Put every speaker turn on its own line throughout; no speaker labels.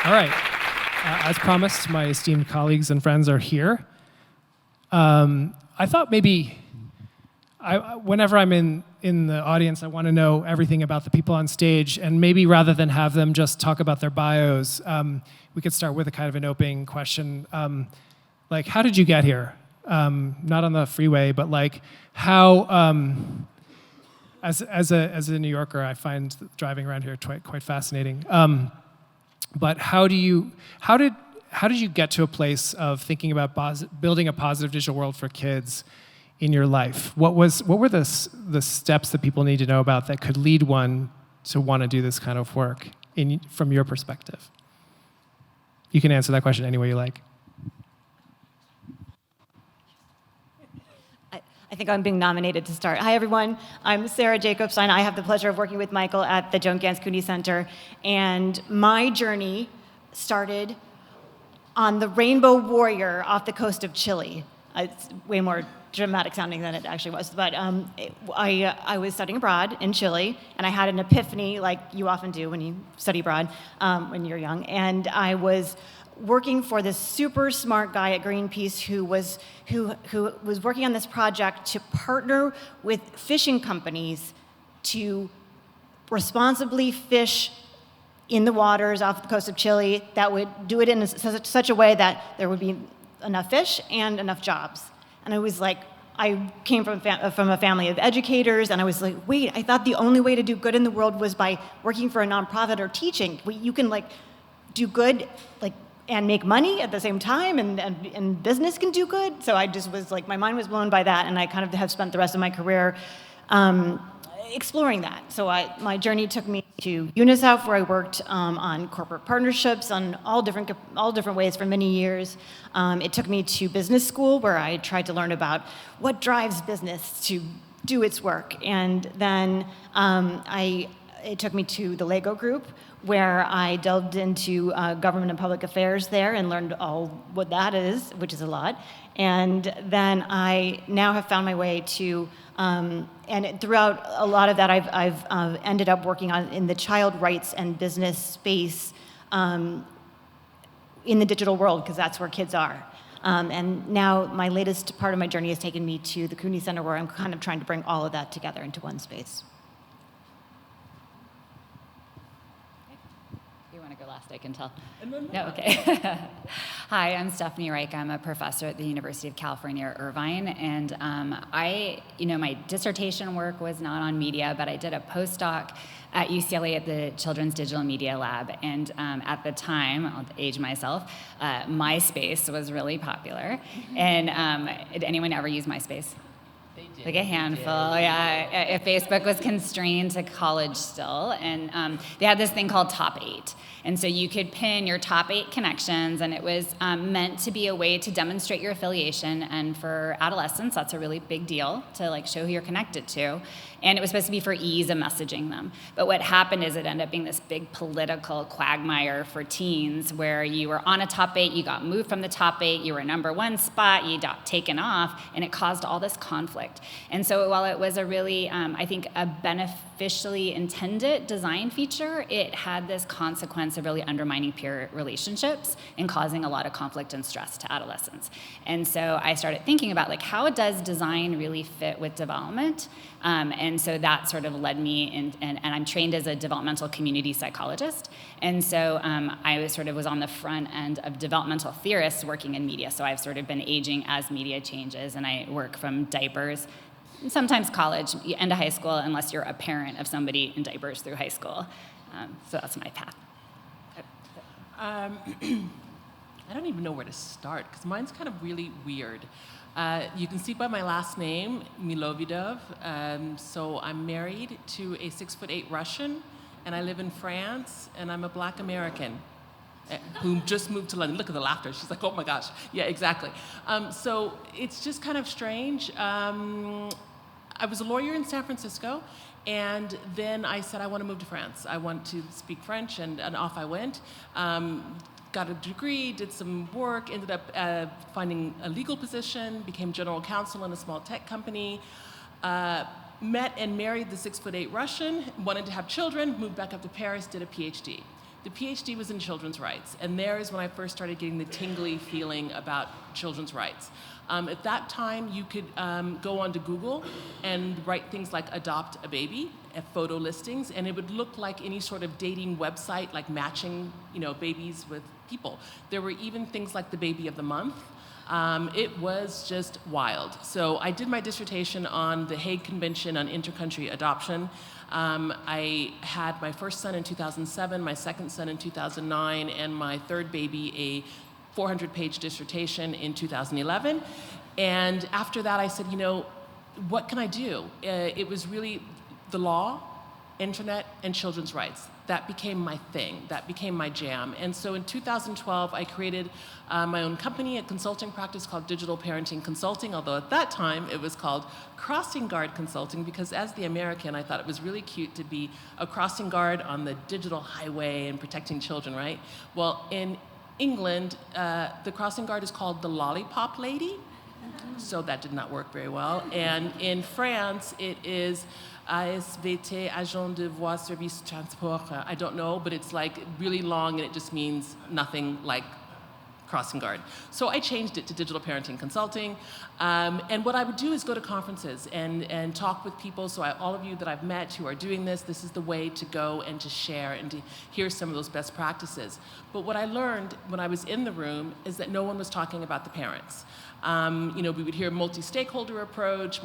All right. As promised, my esteemed colleagues and friends are here. I thought maybe, whenever I'm in the audience, I want to know everything about the people on stage, and maybe rather than have them just talk about their bios, we could start with a kind of an opening question. Like, how did you get here? Not on the freeway, but like, how, as a New Yorker, I find driving around here quite fascinating. But how did you get to a place of thinking about building a positive digital world for kids in your life? What were the steps that people need to know about that could lead one to want to do this kind of work from your perspective? You can answer that question any way you like.
I think I'm being nominated to start. Hi, everyone. I'm Sarah Jacobstein. I have the pleasure of working with Michael at the Joan Ganz Cooney Center. And my journey started on the Rainbow Warrior off the coast of Chile. It's way more dramatic sounding than it actually was. But I was studying abroad in Chile, and I had an epiphany, like you often do when you study abroad when you're young. And I was working for this super smart guy at Greenpeace who was working on this project to partner with fishing companies to responsibly fish in the waters off the coast of Chile that would do it in such a way that there would be enough fish and enough jobs. And I was like, I came from a family of educators, and I was like, wait, I thought the only way to do good in the world was by working for a nonprofit or teaching. You can like do good, like, and make money at the same time, and business can do good. So I just was like, my mind was blown by that, and I kind of have spent the rest of my career exploring that. So my journey took me to UNICEF, where I worked on corporate partnerships on all different ways for many years. It took me to business school, where I tried to learn about what drives business to do its work. And then it took me to the Lego Group, where I delved into government and public affairs there and learned all what that is, which is a lot. And then I now have found my way to, and throughout a lot of that, I've ended up working in the child rights and business space in the digital world, because that's where kids are. And now my latest part of my journey has taken me to the Cooney Center, where I'm kind of trying to bring all of that together into one space.
I can tell. No, okay. Hi, I'm Stephanie Reich. I'm a professor at the University of California, Irvine, and my dissertation work was not on media, but I did a postdoc at UCLA at the Children's Digital Media Lab, and at the time, I'll age myself, MySpace was really popular. And did anyone ever use MySpace? Like a handful, yeah. Facebook was constrained to college still, and they had this thing called Top 8. And so you could pin your top 8 connections, and it was meant to be a way to demonstrate your affiliation. And for adolescents, that's a really big deal, to like show who you're connected to. And it was supposed to be for ease of messaging them. But what happened is it ended up being this big political quagmire for teens, where you were on a top 8, you got moved from the top 8, you were number 1 spot, you got taken off, and it caused all this conflict. And so while it was a really, I think, a beneficially intended design feature, it had this consequence of really undermining peer relationships and causing a lot of conflict and stress to adolescents. And so I started thinking about, like, how does design really fit with development? And so that sort of led me, and I'm trained as a developmental community psychologist. And so I was on the front end of developmental theorists working in media. So I've sort of been aging as media changes, and I work from diapers, sometimes college, end of high school, unless you're a parent of somebody in diapers through high school. So that's my path.
I don't even know where to start, because mine's kind of really weird. You can see by my last name, Milovidov. So I'm married to a 6'8" Russian, and I live in France, and I'm a Black American who just moved to London. Look at the laughter. She's like, oh my gosh. Yeah, exactly. So it's just kind of strange. I was a lawyer in San Francisco, and then I said, I want to move to France. I want to speak French, and off I went. Got a degree, did some work, ended up finding a legal position, became general counsel in a small tech company, met and married the 6'8" Russian, wanted to have children, moved back up to Paris, did a PhD. The PhD was in children's rights, and there is when I first started getting the tingly feeling about children's rights. At that time, you could go onto Google and write things like adopt a baby, photo listings, and it would look like any sort of dating website, like matching, babies with people. There were even things like the baby of the month. It was just wild. So I did my dissertation on the Hague Convention on Intercountry Adoption. I had my first son in 2007, my second son in 2009, and my third baby a 400-page dissertation in 2011. And after that, I said, what can I do? It was really the law, internet, and children's rights. That became my thing. That became my jam. And so in 2012, I created my own company, a consulting practice called Digital Parenting Consulting, although at that time it was called Crossing Guard Consulting, because as the American, I thought it was really cute to be a crossing guard on the digital highway and protecting children, right? Well, in England, the crossing guard is called the lollipop lady, so that did not work very well. And in France, it is ASVT, Agent de Voie Service Transport. I don't know, but it's like really long and it just means nothing like crossing guard. So I changed it to Digital Parenting Consulting. And what I would do is go to conferences and talk with people. So all of you that I've met who are doing this is the way to go and to share and to hear some of those best practices. But what I learned when I was in the room is that no one was talking about the parents. We would hear multi-stakeholder approach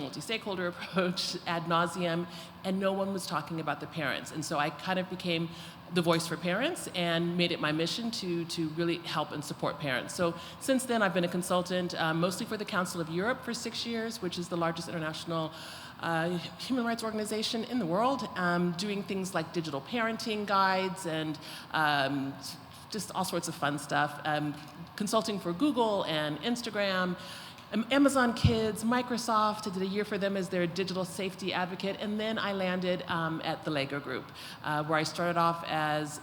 ad nauseum, and no one was talking about the parents. And so I kind of became the voice for parents and made it my mission to really help and support parents. So since then, I've been a consultant mostly for the Council of Europe for 6 years, which is the largest international human rights organization in the world, doing things like digital parenting guides and just all sorts of fun stuff. Consulting for Google and Instagram, Amazon Kids, Microsoft. I did a year for them as their digital safety advocate, and then I landed at the Lego Group, where I started off as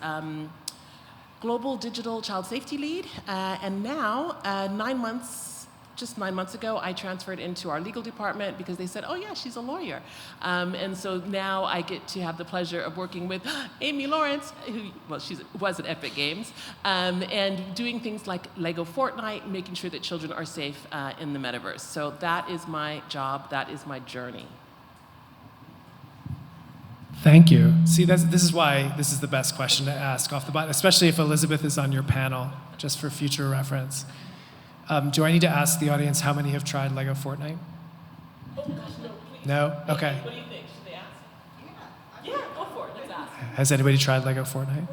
Global Digital Child Safety Lead, and now, 9 months ago, I transferred into our legal department because they said, oh yeah, she's a lawyer. And so now I get to have the pleasure of working with Amy Lawrence, who, she was at Epic Games, and doing things like Lego Fortnite, making sure that children are safe in the metaverse. So that is my job, that is my journey.
Thank you. See, this is why this is the best question to ask off the bat, especially if Elizabeth is on your panel, just for future reference. Do I need to ask the audience how many have tried Lego Fortnite?
Oh gosh, no, please.
No? Okay.
What do you think? Should they ask? Yeah, go for it. Let's ask.
Has anybody tried Lego Fortnite?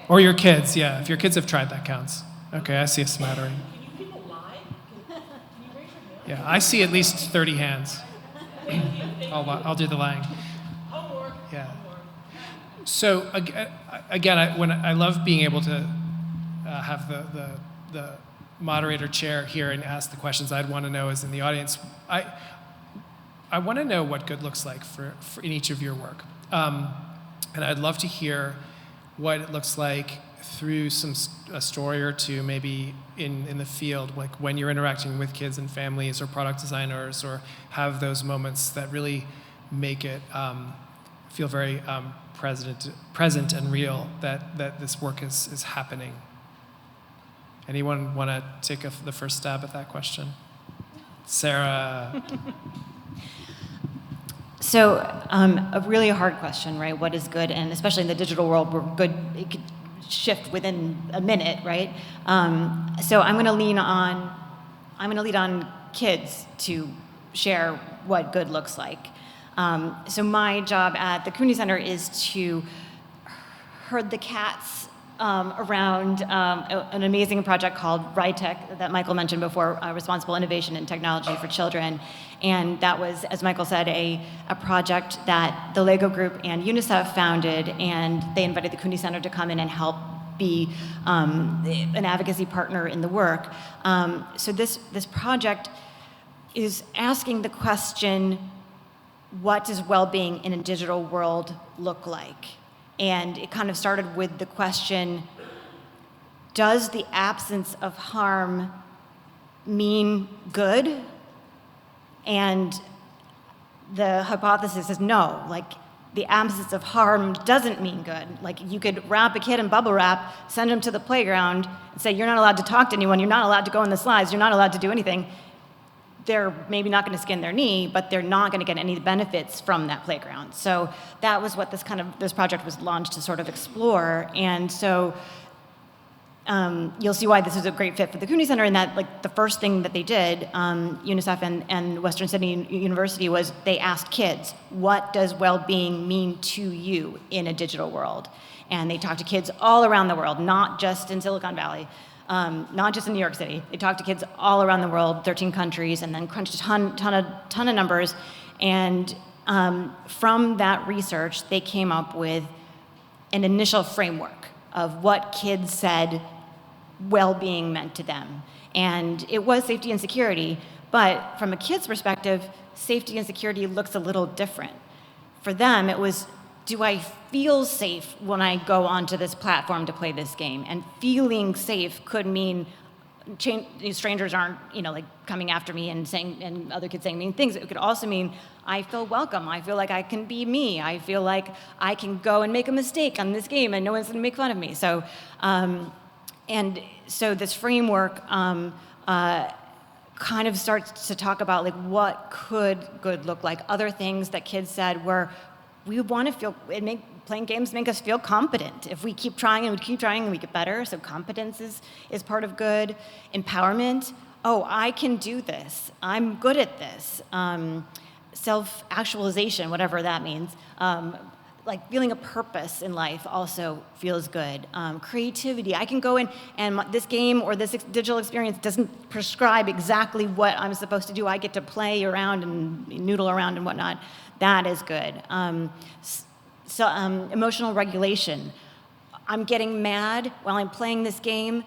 Or your kids, yeah. If your kids have tried, that counts. Okay, I see a smattering.
Can you people lie? Can you raise your hand?
Yeah, I see at least 30 hands. I'll do the lying.
Homework.
Yeah. So again, I love being able to have the moderator chair here and ask the questions I'd want to know as in the audience. I want to know what good looks like for in each of your work. And I'd love to hear what it looks like through a story or two, maybe in the field, like when you're interacting with kids and families or product designers, or have those moments that really make it feel very present and real that this work is happening. Anyone want to take the first stab at that question? Sarah.
So a really hard question, right? What is good? And especially in the digital world, where good, it could shift within a minute, right? So I'm going to lead on kids to share what good looks like. So my job at the Cooney Center is to herd the cats around an amazing project called RITEC that Michael mentioned before, Responsible Innovation and Technology for Children. And that was, as Michael said, a project that the Lego Group and UNICEF founded, and they invited the Cooney Center to come in and help be an advocacy partner in the work. So this project is asking the question, what does well-being in a digital world look like? And it kind of started with the question, does the absence of harm mean good? And the hypothesis is no, like the absence of harm doesn't mean good. Like, you could wrap a kid in bubble wrap, send him to the playground, and say, you're not allowed to talk to anyone, you're not allowed to go on the slides, you're not allowed to do anything. They're maybe not going to skin their knee, but they're not going to get any benefits from that playground. So that was what this project was launched to sort of explore. And so you'll see why this is a great fit for the Cooney Center, in that, like, the first thing that they did, UNICEF and Western Sydney University, was they asked kids, what does well-being mean to you in a digital world? And they talked to kids all around the world, not just in Silicon Valley, not just in New York City. They talked to kids all around the world, 13 countries, and then crunched a ton of numbers. And from that research, they came up with an initial framework of what kids said well-being meant to them. And it was safety and security, but from a kid's perspective, safety and security looks a little different. For them, it was, do I feel safe when I go onto this platform to play this game? And feeling safe could mean strangers aren't, like, coming after me and other kids saying mean things. It could also mean I feel welcome. I feel like I can be me. I feel like I can go and make a mistake on this game and no one's going to make fun of me. So, so this framework kind of starts to talk about, like, what could good look like. Other things that kids said were, we want to feel, playing games make us feel competent. If we keep trying and we get better, so competence is part of good. Empowerment, oh, I can do this. I'm good at this. Self-actualization, whatever that means. Like, feeling a purpose in life also feels good. Creativity, I can go in and this game or this digital experience doesn't prescribe exactly what I'm supposed to do. I get to play around and noodle around and whatnot. That is good. Emotional regulation. I'm getting mad while I'm playing this game.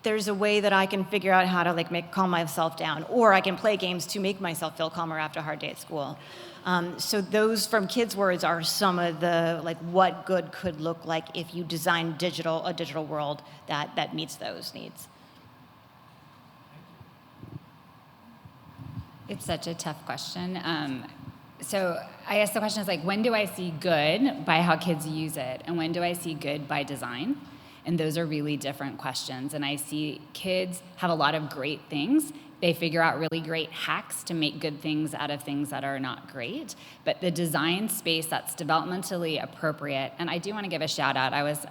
There's a way that I can figure out how to, calm myself down, or I can play games to make myself feel calmer after a hard day at school. So those, from kids' words, are some of the, what good could look like if you design a digital world that meets those needs.
It's such a tough question. So I guess the question is, when do I see good by how kids use it, and when do I see good by design? And those are really different questions. And I see kids have a lot of great things. They figure out really great hacks to make good things out of things that are not great. But the design space that's developmentally appropriate, and I do want to give a shout out. I was,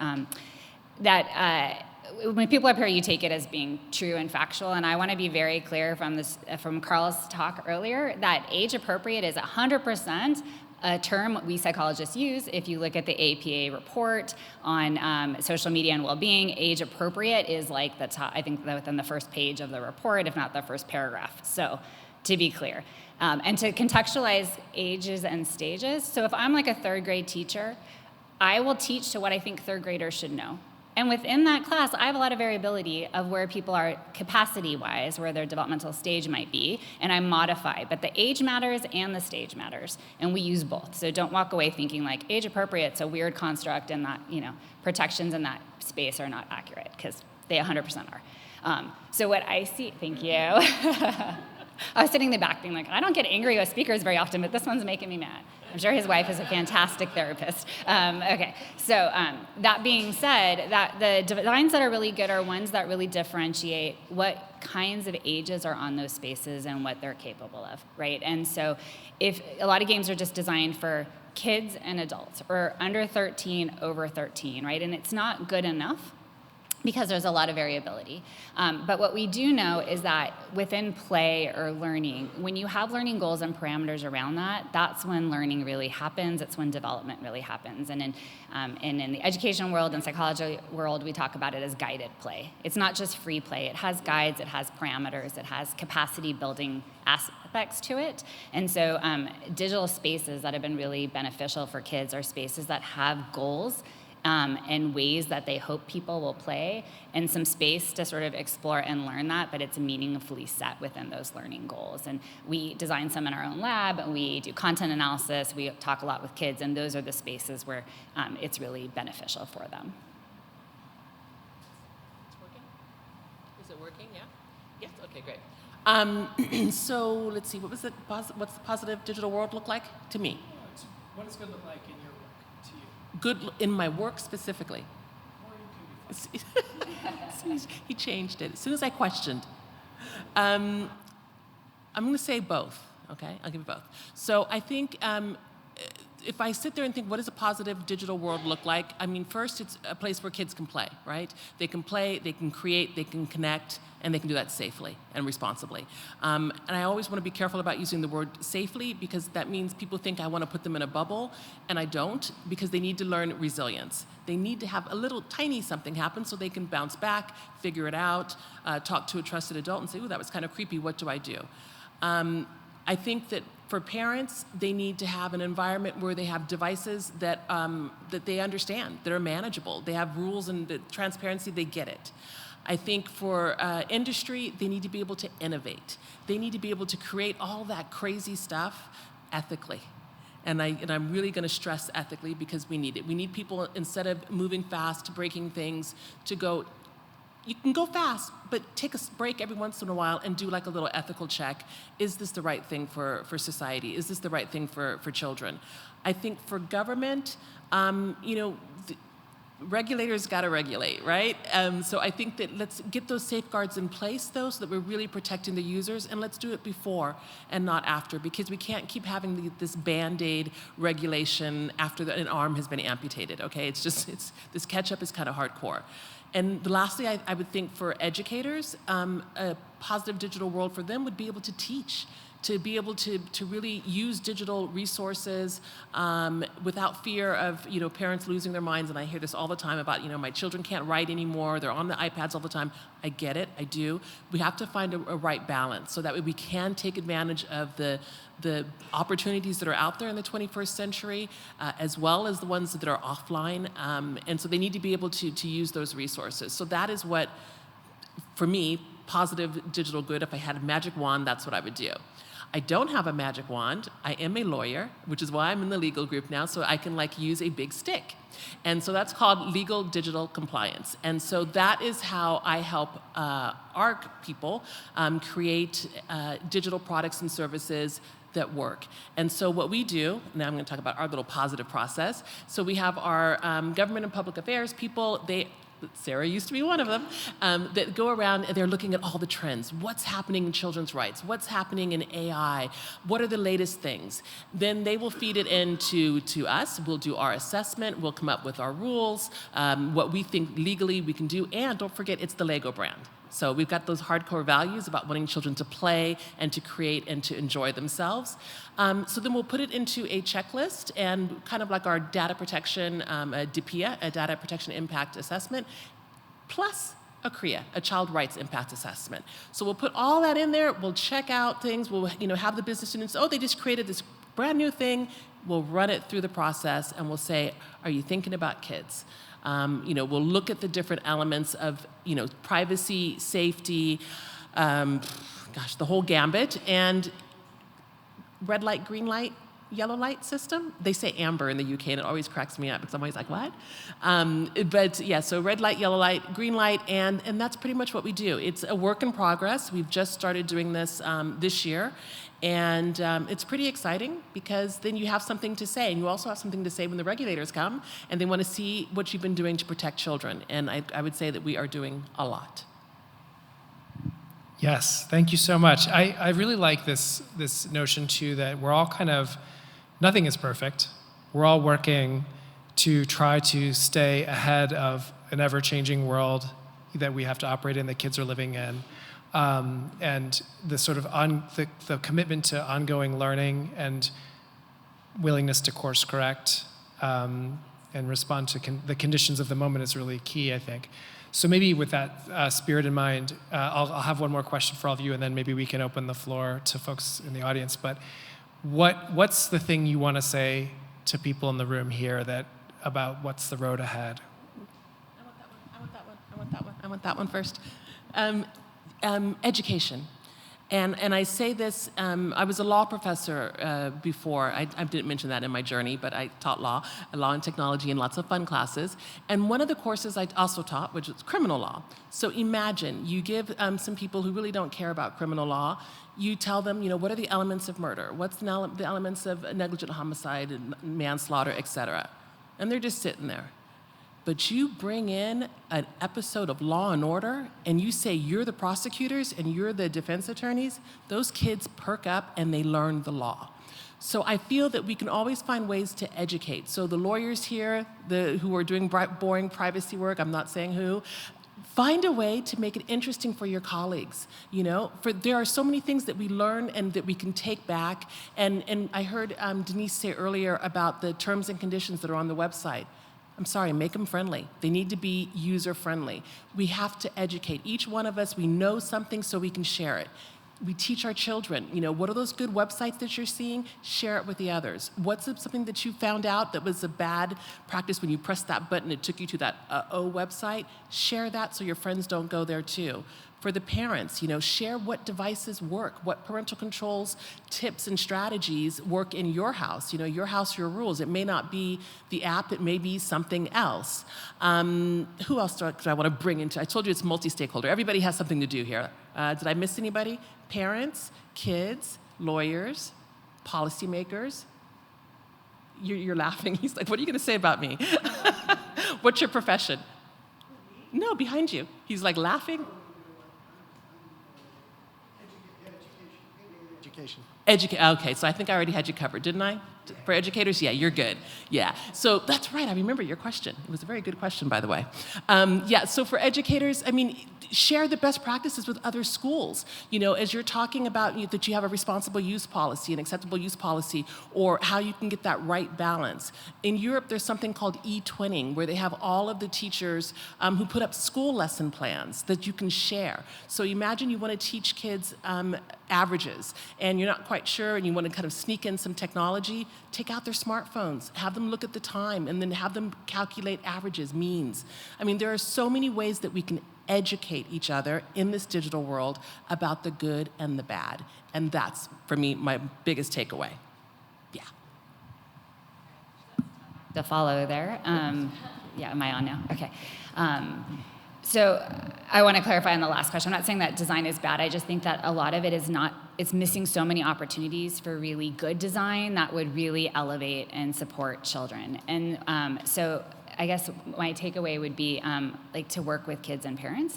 when people up here, you take it as being true and factual, and I want to be very clear from Carl's talk earlier that age appropriate is 100% a term we psychologists use. If you look at the APA report on social media and well-being, age appropriate is like the top, I think within the first page of the report, if not the first paragraph. So to be clear. And to contextualize ages and stages, so if I'm like a third grade teacher, I will teach to what I think third graders should know. And within that class, I have a lot of variability of where people are capacity-wise, where their developmental stage might be, and I modify. But the age matters and the stage matters, and we use both. So don't walk away thinking like age-appropriate's a weird construct and that, protections in that space are not accurate, because they 100% are. So what I see, thank you. I was sitting in the back being like, I don't get angry with speakers very often, but this one's making me mad. I'm sure his wife is a fantastic therapist. Okay, so that being said, that the designs that are really good are ones that really differentiate what kinds of ages are on those spaces and what they're capable of, right? And so if a lot of games are just designed for kids and adults, or under 13, over 13, right? And it's not good enough, because there's a lot of variability. But what we do know is that within play or learning, when you have learning goals and parameters around that, that's when learning really happens. It's when development really happens. And in the education world and psychology world, we talk about it as guided play. It's not just free play. It has guides, it has parameters, it has capacity building aspects to it. And so digital spaces that have been really beneficial for kids are spaces that have goals and ways that they hope people will play, and some space to sort of explore and learn that, but it's meaningfully set within those learning goals. And we design some in our own lab, and we do content analysis, we talk a lot with kids, and those are the spaces where it's really beneficial for them.
It's working? Is it working, yeah? Yes, okay, great. So let's see, what's the positive digital world look like to me?
What does good look like in your work to you?
Good in my work specifically.
Or you can be
He changed it as soon as I questioned. I'm going to say both. Okay, I'll give you both. So I think if I sit there and think, what does a positive digital world look like? I mean, first, it's a place where kids can play, right? They can play, they can create, they can connect, and they can do that safely and responsibly. And I always want to be careful about using the word safely, because that means people think I want to put them in a bubble, and I don't, because they need to learn resilience. They need to have a little tiny something happen so they can bounce back, figure it out, talk to a trusted adult and say, ooh, that was kind of creepy, what do I do? I think that for parents, they need to have an environment where they have devices that they understand, that are manageable. They have rules and the transparency, they get it. I think for industry, they need to be able to innovate. They need to be able to create all that crazy stuff ethically. And I'm really going to stress ethically, because we need it. We need people, instead of moving fast, breaking things, to go, you can go fast, but take a break every once in a while and do like a little ethical check. Is this the right thing for society? Is this the right thing for children? I think for government, regulators got to regulate, right? So I think that let's get those safeguards in place, though, so that we're really protecting the users, and let's do it before and not after, because we can't keep having this Band-Aid regulation after an arm has been amputated, okay? This catch-up is kind of hardcore. And lastly, I would think for educators, a positive digital world for them would be able to teach, to be able to really use digital resources without fear of parents losing their minds. And I hear this all the time about my children can't write anymore, they're on the iPads all the time. I get it, I do. We have to find a right balance so that way we can take advantage of the opportunities that are out there in the 21st century, as well as the ones that are offline. And so they need to be able to use those resources. So that is what, for me, positive digital good, if I had a magic wand, that's what I would do. I don't have a magic wand. I am a lawyer, which is why I'm in the legal group now, so I can use a big stick. And so that's called legal digital compliance. And so that is how I help our people create digital products and services that work. And so what we do, now I'm going to talk about our little positive process. So we have our government and public affairs people. Sarah used to be one of them, that go around and they're looking at all the trends. What's happening in children's rights? What's happening in AI? What are the latest things? Then they will feed it into us. We'll do our assessment. We'll come up with our rules, what we think legally we can do. And don't forget, it's the Lego brand. So we've got those hardcore values about wanting children to play and to create and to enjoy themselves. So then we'll put it into a checklist, and kind of like our data protection, a DPIA, a data protection impact assessment, plus a CRIA, a child rights impact assessment. So we'll put all that in there. We'll check out things. We'll have the business students, they just created this brand new thing. We'll run it through the process, and we'll say, are you thinking about kids? We'll look at the different elements of, privacy, safety, the whole gambit, and red light, green light, yellow light system. They say amber in the UK, and it always cracks me up because I'm always like, what? So red light, yellow light, green light, and that's pretty much what we do. It's a work in progress. We've just started doing this this year. And it's pretty exciting, because then you have something to say, and you also have something to say when the regulators come and they want to see what you've been doing to protect children. And I would say that we are doing a lot.
Yes, thank you so much. I really like this notion too, that we're all nothing is perfect. We're all working to try to stay ahead of an ever-changing world that we have to operate in, that kids are living in. And the sort of the commitment to ongoing learning and willingness to course correct and respond to the conditions of the moment is really key, I think. So maybe with that spirit in mind, I'll have one more question for all of you, and then maybe we can open the floor to folks in the audience. But what's the thing you want to say to people in the room here about what's the road ahead?
I want that one first. Education. And I say this, I was a law professor before. I didn't mention that in my journey, but I taught law and technology, and lots of fun classes. And one of the courses I also taught, which was criminal law. So imagine you give some people who really don't care about criminal law, you tell them, what are the elements of murder? What's the elements of negligent homicide and manslaughter, et cetera? And they're just sitting there. But you bring in an episode of Law and Order, and you say you're the prosecutors and you're the defense attorneys, those kids perk up and they learn the law. So I feel that we can always find ways to educate. So the lawyers here, who are doing boring privacy work, I'm not saying who, find a way to make it interesting for your colleagues. For there are so many things that we learn and that we can take back. And I heard Denise say earlier about the terms and conditions that are on the website. I'm sorry, make them friendly. They need to be user-friendly. We have to educate. Each one of us, we know something so we can share it. We teach our children, what are those good websites that you're seeing? Share it with the others. What's something that you found out that was a bad practice when you pressed that button, it took you to that website? Share that so your friends don't go there too. For the parents, share what devices work, what parental controls, tips, and strategies work in your house. Your house, your rules. It may not be the app, it may be something else. Who else do I want to bring into? I told you it's multi-stakeholder. Everybody has something to do here. Did I miss anybody? Parents, kids, lawyers, policymakers. You're laughing. He's like, what are you going to say about me? What's your profession? No, behind you. He's like laughing. Okay, so I think I already had you covered, didn't I? For educators, yeah, you're good. Yeah, so that's right, I remember your question. It was a very good question, by the way. So for educators, share the best practices with other schools. As you're talking about that you have a responsible use policy, an acceptable use policy, or how you can get that right balance. In Europe, there's something called e-twinning, where they have all of the teachers who put up school lesson plans that you can share. So imagine you want to teach kids averages, and you're not quite sure, and you want to kind of sneak in some technology. Take out their smartphones, have them look at the time, and then have them calculate averages, means. There are so many ways that we can educate each other in this digital world about the good and the bad. And that's, for me, my biggest takeaway. Yeah.
To follow there. Yeah, am I on now? Okay. So I want to clarify on the last question. I'm not saying that design is bad. I just think that a lot of it is not, it's missing so many opportunities for really good design that would really elevate and support children. And so I guess my takeaway would be to work with kids and parents.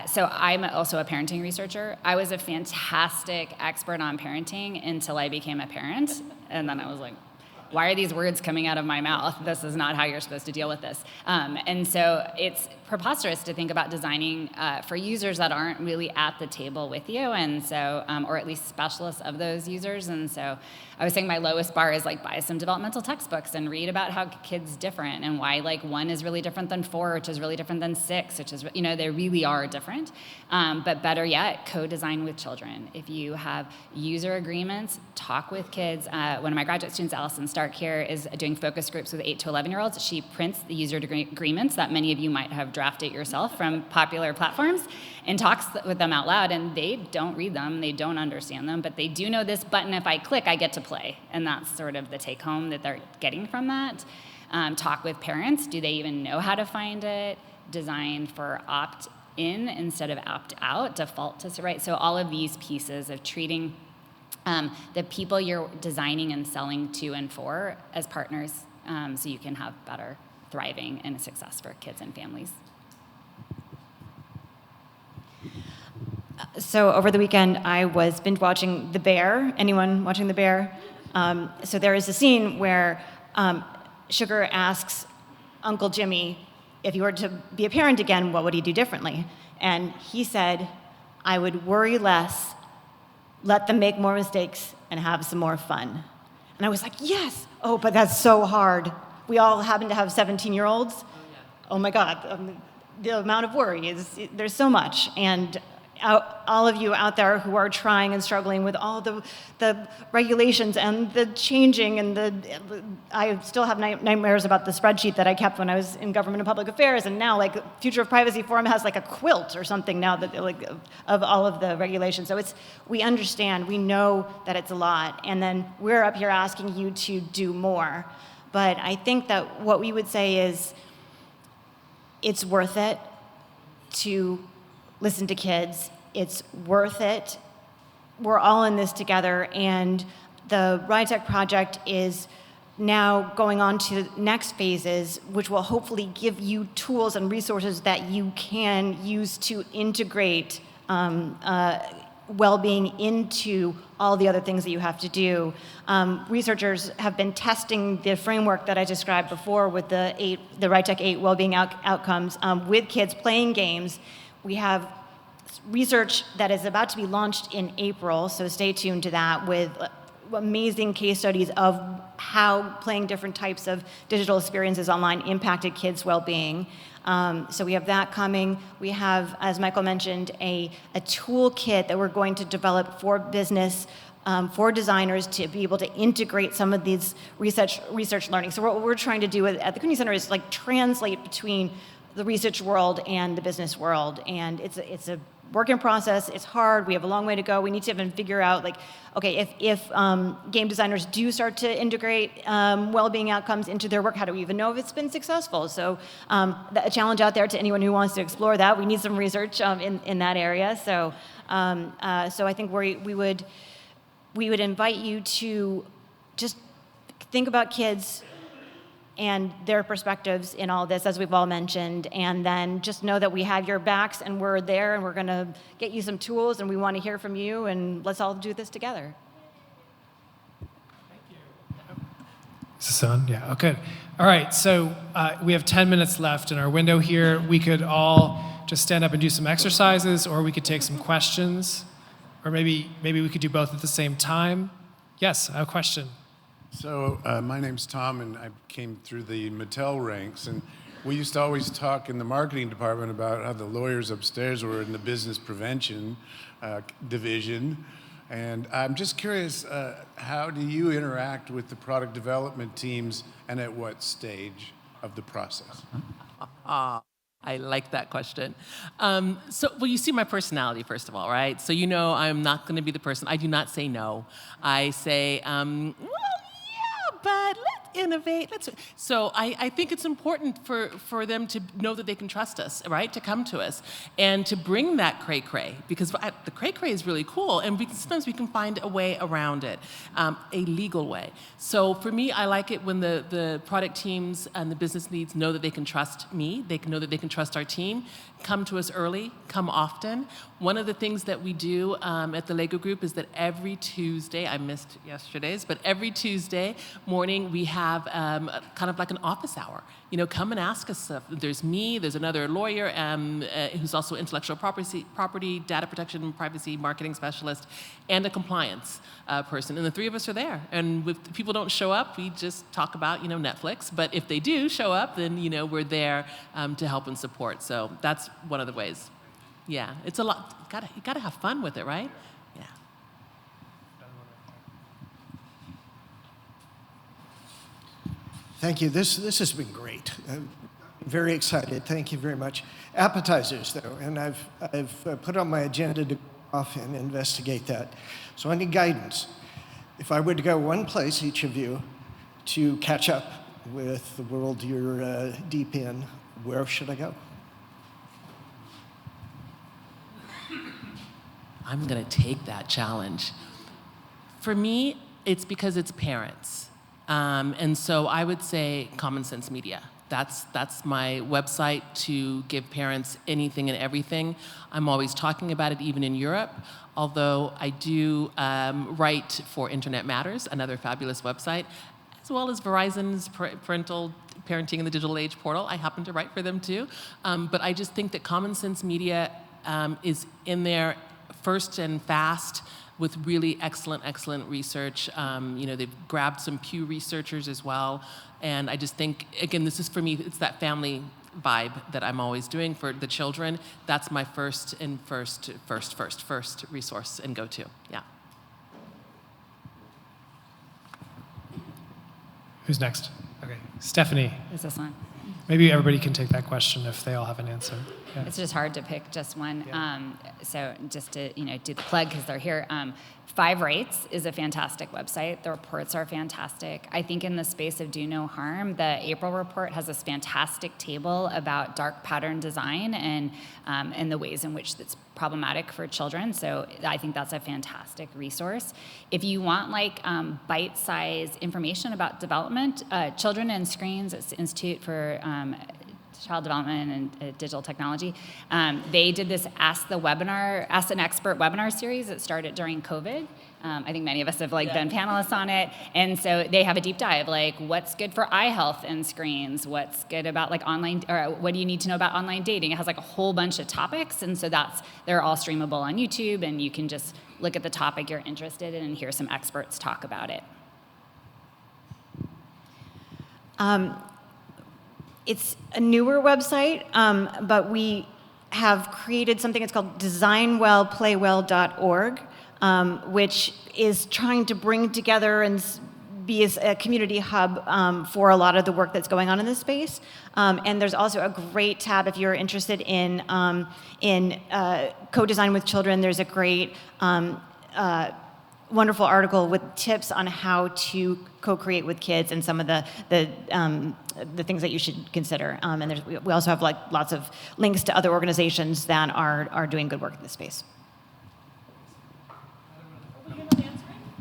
So I'm also a parenting researcher. I was a fantastic expert on parenting until I became a parent. And then I was like, why are these words coming out of my mouth? This is not how you're supposed to deal with this. And so it's preposterous to think about designing for users that aren't really at the table with you, and so, or at least specialists of those users. And so I was saying my lowest bar is buy some developmental textbooks and read about how kids different and why 1 is really different than 4, which is really different than 6, which is, they really are different. But better yet, co-design with children. If you have user agreements, talk with kids. One of my graduate students, Allison Stark here, is doing focus groups with 8 to 11-year-olds. She prints the user agreements that many of you might have drafted yourself from popular platforms and talks with them out loud, and they don't read them, they don't understand them, but they do know this button, if I click, I get to play. And that's sort of the take home that they're getting from that. Talk with parents. Do they even know how to find it? Design for opt-in instead of opt-out, default to, right? So all of these pieces of treating the people you're designing and selling to and for as partners, so you can have better thriving and success for kids and families.
So over the weekend, I was binge watching The Bear. Anyone watching The Bear? So there is a scene where Sugar asks Uncle Jimmy, if he were to be a parent again, what would he do differently? And he said, I would worry less, let them make more mistakes, and have some more fun. And I was like, yes! Oh, but that's so hard. We all happen to have 17-year-olds. Oh my God, the amount of worry is, there's so much. And all of you out there who are trying and struggling with all the regulations and the changing and I still have nightmares about the spreadsheet that I kept when I was in government and public affairs, and now like Future of Privacy Forum has like a quilt or something now that like of all of the regulations. So we understand, we know that it's a lot, and then we're up here asking you to do more. But I think that what we would say is it's worth it to listen to kids. It's worth it. We're all in this together, and the RITEC project is now going on to next phases, which will hopefully give you tools and resources that you can use to integrate well-being into all the other things that you have to do. Researchers have been testing the framework that I described before with the RITEC 8 well-being outcomes with kids playing games. We have research that is about to be launched in April, so stay tuned to that, with amazing case studies of how playing different types of digital experiences online impacted kids' well-being. So we have that coming. We have, as Michael mentioned, a toolkit that we're going to develop for business, for designers to be able to integrate some of these research learning. So what we're trying to do at the Cooney Center is like translate between the research world and the business world. And it's a work in process. It's hard. We have a long way to go. We need to even figure out, like, okay, if game designers do start to integrate well-being outcomes into their work, how do we even know if it's been successful? So a challenge out there to anyone who wants to explore that. We need some research in that area. So I think we would invite you to just think about kids and their perspectives in all this, as we've all mentioned, and then just know that we have your backs and we're there and we're gonna get you some tools and we wanna hear from you, and let's all do this together.
Thank you. Is this on? Yeah, oh, good. All right, so we have 10 minutes left in our window here. We could all just stand up and do some exercises, or we could take some questions, or maybe we could do both at the same time. Yes, I have a question.
So my name's Tom, and I came through the Mattel ranks, and we used to always talk in the marketing department about how the lawyers upstairs were in the business prevention division. And I'm just curious, how do you interact with the product development teams, and at what stage of the process?
I like that question. Well, you see my personality, first of all, right? So you know I'm not going to be the person. I do not say no. I say, well, yeah, but let's innovate. So I think it's important for them to know that they can trust us, right? To come to us and to bring that cray-cray, because the cray-cray is really cool, and sometimes we can find a way around it, a legal way. So for me, I like it when the product teams and the business leads know that they can trust me, they can know that they can trust our team, come to us early, come often. One of the things that we do at the Lego Group is that every Tuesday, I missed yesterday's, but every Tuesday morning we have kind of like an office hour. You know, come and ask us stuff. There's me, there's another lawyer who's also intellectual property, data protection, and privacy marketing specialist, and a compliance person. And the three of us are there. And if people don't show up, we just talk about, Netflix. But if they do show up, then, we're there to help and support. So that's one of the ways. Yeah, it's a lot. You gotta have fun with it, right? Yeah.
Thank you. This has been great. I'm very excited. Thank you very much. Appetizers, though, and I've put on my agenda to go off and investigate that. So I need guidance. If I were to go one place, each of you, to catch up with the world you're deep in, where should I go?
I'm gonna take that challenge. For me, it's because it's parents. And so I would say Common Sense Media. That's my website to give parents anything and everything. I'm always talking about it, even in Europe, although I do write for Internet Matters, another fabulous website, as well as Verizon's Parental Parenting in the Digital Age portal. I happen to write for them too. But I just think that Common Sense Media is in there first and fast, with really excellent research. They've grabbed some Pew researchers as well. And I just think, again, this is for me, it's that family vibe that I'm always doing for the children, that's my first resource and go-to. Yeah.
Who's next? Okay, Stephanie.
Is this one?
Maybe everybody can take that question if they all have an answer. Yeah.
It's just hard to pick just one.
Yeah.
So just to do the plug because they're here. 5 Rights is a fantastic website. The reports are fantastic. I think in the space of do no harm, the April report has this fantastic table about dark pattern design and the ways in which that's problematic for children. So I think that's a fantastic resource. If you want bite-sized information about development, Children and Screens, it's the Institute for Child Development and Digital Technology. They did this Ask an Expert webinar series that started during COVID. I think many of us have been panelists on it. And so they have a deep dive, what's good for eye health and screens, what's good about online, or what do you need to know about online dating? It has a whole bunch of topics. And so they're all streamable on YouTube, and you can just look at the topic you're interested in and hear some experts talk about it.
It's a newer website, but we have created something. It's called designwellplaywell.org, which is trying to bring together and be a community hub for a lot of the work that's going on in this space. And there's also a great tab if you're interested in co-design with children. There's a great wonderful article with tips on how to co-create with kids and some of the things that you should consider. And we also have lots of links to other organizations that are doing good work in this space.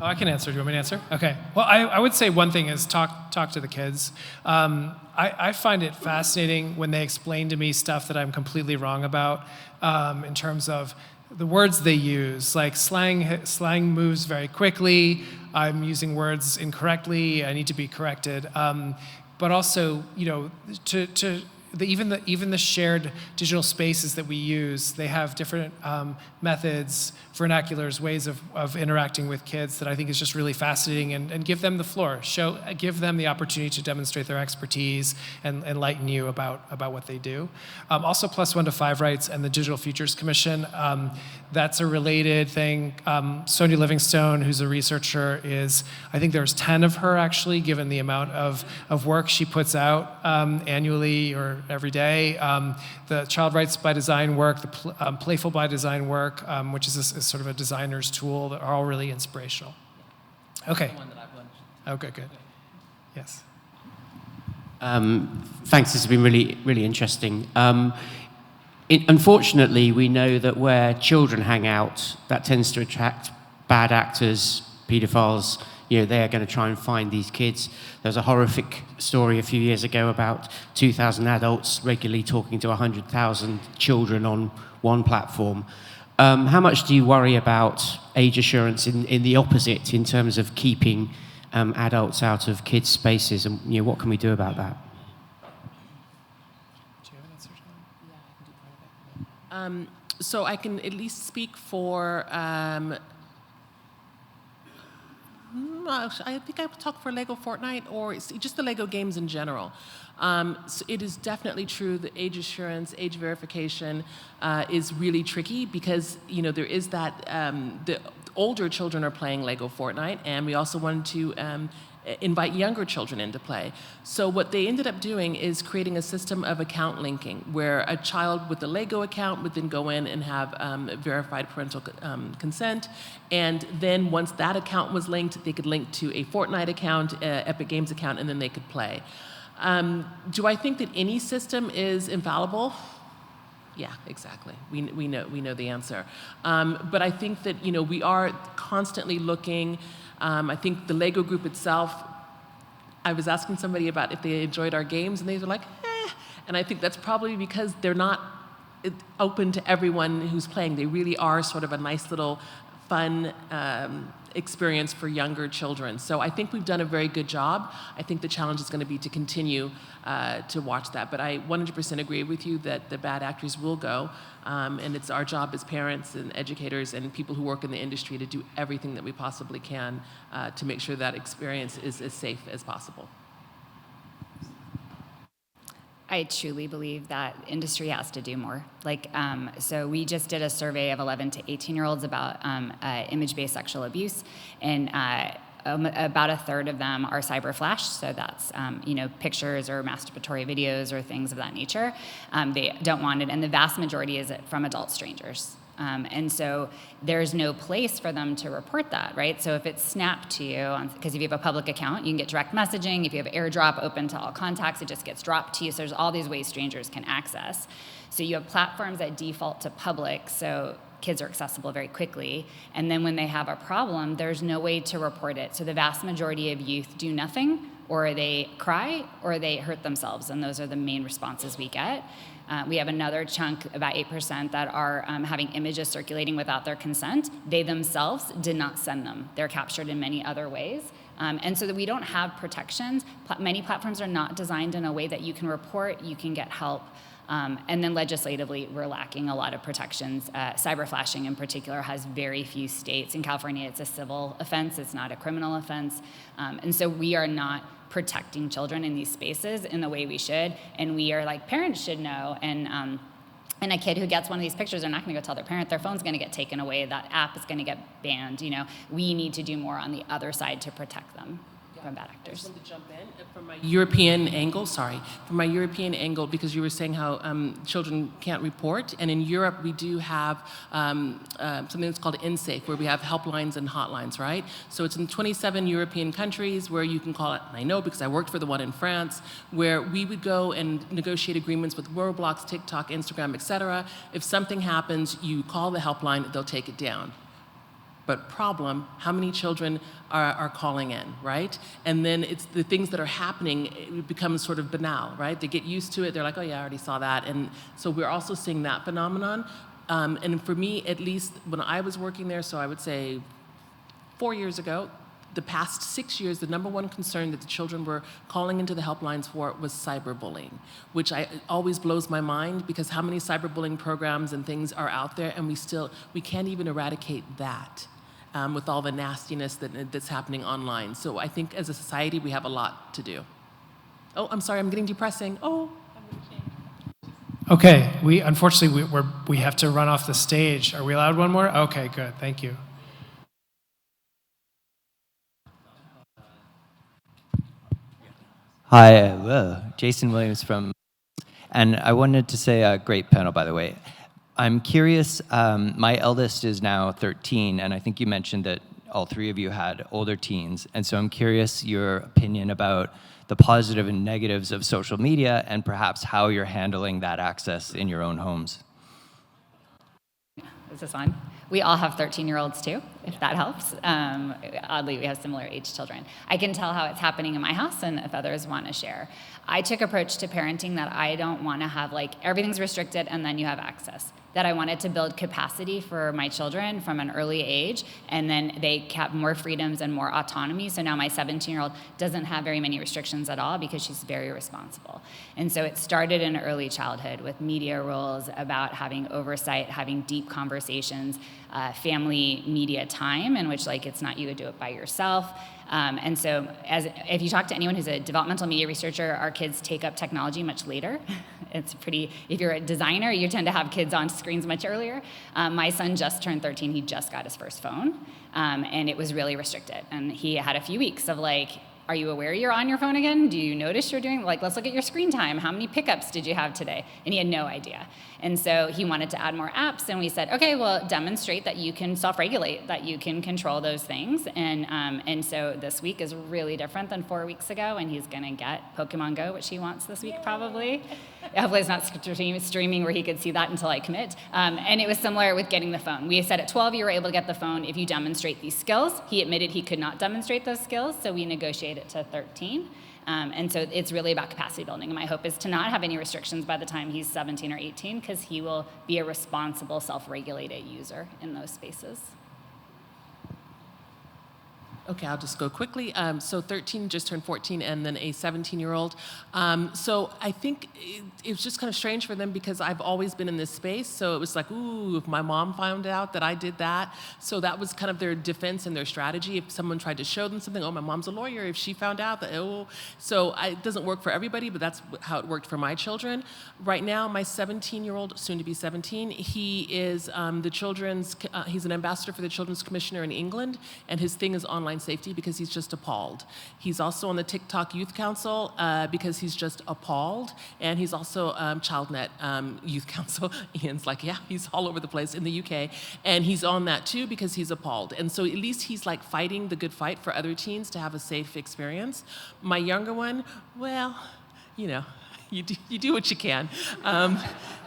Oh, I can answer. Do you want me to answer? Okay. Well, I would say one thing is talk to the kids. I find it fascinating when they explain to me stuff that I'm completely wrong about in terms of the words they use. Slang moves very quickly. I'm using words incorrectly. I need to be corrected. But also, even the shared digital spaces that we use, they have different methods, vernaculars, ways of interacting with kids that I think is just really fascinating, and give them the floor, give them the opportunity to demonstrate their expertise and enlighten you about what they do. Also, +1 to 5 Rights and the Digital Futures Commission, that's a related thing. Sonia Livingstone, who's a researcher, I think there's 10 of her actually, given the amount of work she puts out annually or every day. The Child Rights by Design work, the Playful by Design work, which is sort of a designer's tool, that are all really inspirational. Okay.
The one that I've launched.
Okay, good. Yes.
Thanks, this has been really, really interesting. Unfortunately, we know that where children hang out, that tends to attract bad actors, paedophiles. They are going to try and find these kids. There was a horrific story a few years ago about 2,000 adults regularly talking to 100,000 children on one platform. How much do you worry about age assurance in the opposite, in terms of keeping adults out of kids' spaces, and what can we do about that?
Do you have an answer, Joan?
Yeah, I can do part of it. So I can at least speak for. I think I would talk for Lego Fortnite or just the Lego games in general. So it is definitely true that age assurance, age verification is really tricky because there is that the older children are playing Lego Fortnite, and we also wanted to invite younger children into play. So what they ended up doing is creating a system of account linking, where a child with a Lego account would then go in and have verified parental consent, and then once that account was linked, they could link to a Fortnite account, Epic Games account, and then they could play. Do I think that any system is infallible? Yeah, exactly. We know the answer. But I think that we are constantly looking. I think the Lego group itself, I was asking somebody about if they enjoyed our games, and they were like, eh. And I think that's probably because they're not open to everyone who's playing. They really are sort of a nice little fun experience for younger children. So I think we've done a very good job. I think the challenge is going to be to continue to watch that. But I 100% agree with you that the bad actors will go, and it's our job as parents and educators and people who work in the industry to do everything that we possibly can to make sure that experience is as safe as possible.
I truly believe that industry has to do more. So we just did a survey of 11 to 18-year-olds about image-based sexual abuse, and about a third of them are cyber flashed. So that's pictures or masturbatory videos or things of that nature. They don't want it, and the vast majority is from adult strangers. And so there's no place for them to report that, right? So if it's snapped to you, because if you have a public account, you can get direct messaging. If you have AirDrop open to all contacts, it just gets dropped to you. So there's all these ways strangers can access. So you have platforms that default to public, so kids are accessible very quickly. And then when they have a problem, there's no way to report it. So the vast majority of youth do nothing, or they cry, or they hurt themselves. And those are the main responses we get. We have another chunk, about 8%, that are having images circulating without their consent. They themselves did not send them. They're captured in many other ways. And so that we don't have protections. Many platforms are not designed in a way that you can report, you can get help. And then legislatively, we're lacking a lot of protections. Cyber flashing in particular has very few states. In California, it's a civil offense, it's not a criminal offense. And so we are not protecting children in these spaces in the way we should, and we are parents should know. And a kid who gets one of these pictures, they're not going to go tell their parent. Their phone's going to get taken away. That app is going to get banned. We need to do more on the other side to protect them from bad actors.
I just wanted to jump in from my European angle, because you were saying how children can't report, and in Europe we do have something that's called InSafe, where we have helplines and hotlines, right? So it's in 27 European countries where you can call it, and I know because I worked for the one in France, where we would go and negotiate agreements with Roblox, TikTok, Instagram, etc. If something happens, you call the helpline, they'll take it down. But problem, how many children are calling in, right? And then it's the things that are happening, it becomes sort of banal, right? They get used to it, they're like, oh yeah, I already saw that. And so we're also seeing that phenomenon. And for me, at least when I was working there, so I would say 4 years ago, the past 6 years, the number one concern that the children were calling into the helplines for was cyberbullying, which always blows my mind, because how many cyberbullying programs and things are out there, and we can't even eradicate that. With all the nastiness that's happening online. So I think as a society, we have a lot to do. Oh, I'm sorry, I'm getting depressing. Oh, I'm going to change.
Okay, unfortunately we have to run off the stage. Are we allowed one more? Okay, good, thank you.
Hi, Jason Williams and I wanted to say a great panel, by the way. I'm curious, my eldest is now 13, and I think you mentioned that all three of you had older teens, and so I'm curious your opinion about the positive and negatives of social media, and perhaps how you're handling that access in your own homes.
Is this on? We all have 13-year-olds too, if that helps. Oddly, we have similar age children. I can tell how it's happening in my house, and if others want to share. I took approach to parenting that I don't want to have everything's restricted and then you have access. That I wanted to build capacity for my children from an early age, and then they have more freedoms and more autonomy. So now my 17-year-old doesn't have very many restrictions at all because she's very responsible. And so it started in early childhood with media rules about having oversight, having deep conversations, family media time in which it's not you would do it by yourself. And so if you talk to anyone who's a developmental media researcher, our kids take up technology much later. If you're a designer, you tend to have kids on screens much earlier. My son just turned 13, he just got his first phone, and it was really restricted. And he had a few weeks of are you aware you're on your phone again? Do you notice you're doing, let's look at your screen time. How many pickups did you have today? And he had no idea. And so he wanted to add more apps, and we said, okay, well, demonstrate that you can self-regulate, that you can control those things. And so this week is really different than 4 weeks ago, and he's gonna get Pokemon Go, which he wants this week probably. Hopefully it's not streaming where he could see that until I commit. And it was similar with getting the phone. We said at 12 you were able to get the phone if you demonstrate these skills. He admitted he could not demonstrate those skills, so we negotiated to 13. And so it's really about capacity building. And my hope is to not have any restrictions by the time he's 17 or 18, because he will be a responsible, self-regulated user in those spaces.
Okay, I'll just go quickly. So 13 just turned 14, and then a 17-year-old. So I think it was just kind of strange for them because I've always been in this space. So it was like, ooh, if my mom found out that I did that. So that was kind of their defense and their strategy. If someone tried to show them something, oh, my mom's a lawyer. If she found out that, oh. So it doesn't work for everybody, but that's how it worked for my children. Right now, my 17-year-old, soon to be 17, he is he's an ambassador for the Children's Commissioner in England, and his thing is online safety because he's just appalled. He's also on the TikTok Youth Council because he's just appalled, and he's also ChildNet Youth Council. Ian's like, yeah, he's all over the place in the UK, and he's on that too because he's appalled. And so at least he's like fighting the good fight for other teens to have a safe experience. My younger one, well, you know, you do what you can.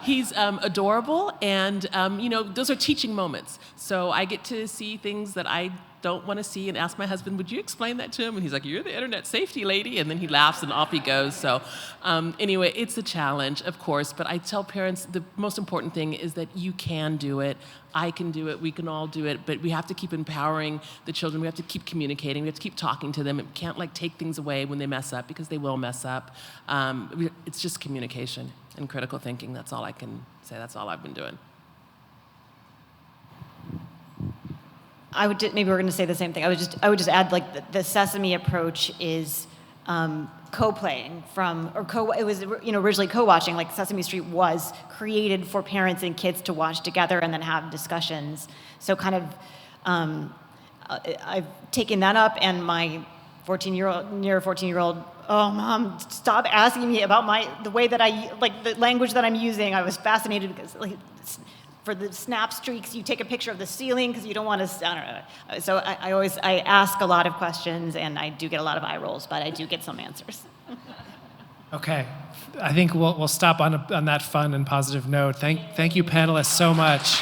He's adorable, and you know, those are teaching moments. So I get to see things that I don't want to see and ask my husband, would you explain that to him? And he's like, you're the internet safety lady. And then he laughs and off he goes. So anyway, it's a challenge, of course. But I tell parents the most important thing is that you can do it. I can do it. We can all do it. But we have to keep empowering the children. We have to keep communicating. We have to keep talking to them. We can't like take things away when they mess up because they will mess up. It's just communication and critical thinking. That's all I can say. That's all I've been doing.
Maybe we're going to say the same thing. I would just add, like, the Sesame approach is co-playing it was, you know, originally co-watching. Like, Sesame Street was created for parents and kids to watch together and then have discussions. So kind of, I've taken that up, and my 14-year-old, oh, Mom, stop asking me about the way that the language that I'm using. I was fascinated because, like, for the snap streaks, you take a picture of the ceiling because you don't want to, I don't know. So I ask a lot of questions, and I do get a lot of eye rolls, but I do get some answers.
Okay, I think we'll stop on that fun and positive note. Thank you, panelists, so much.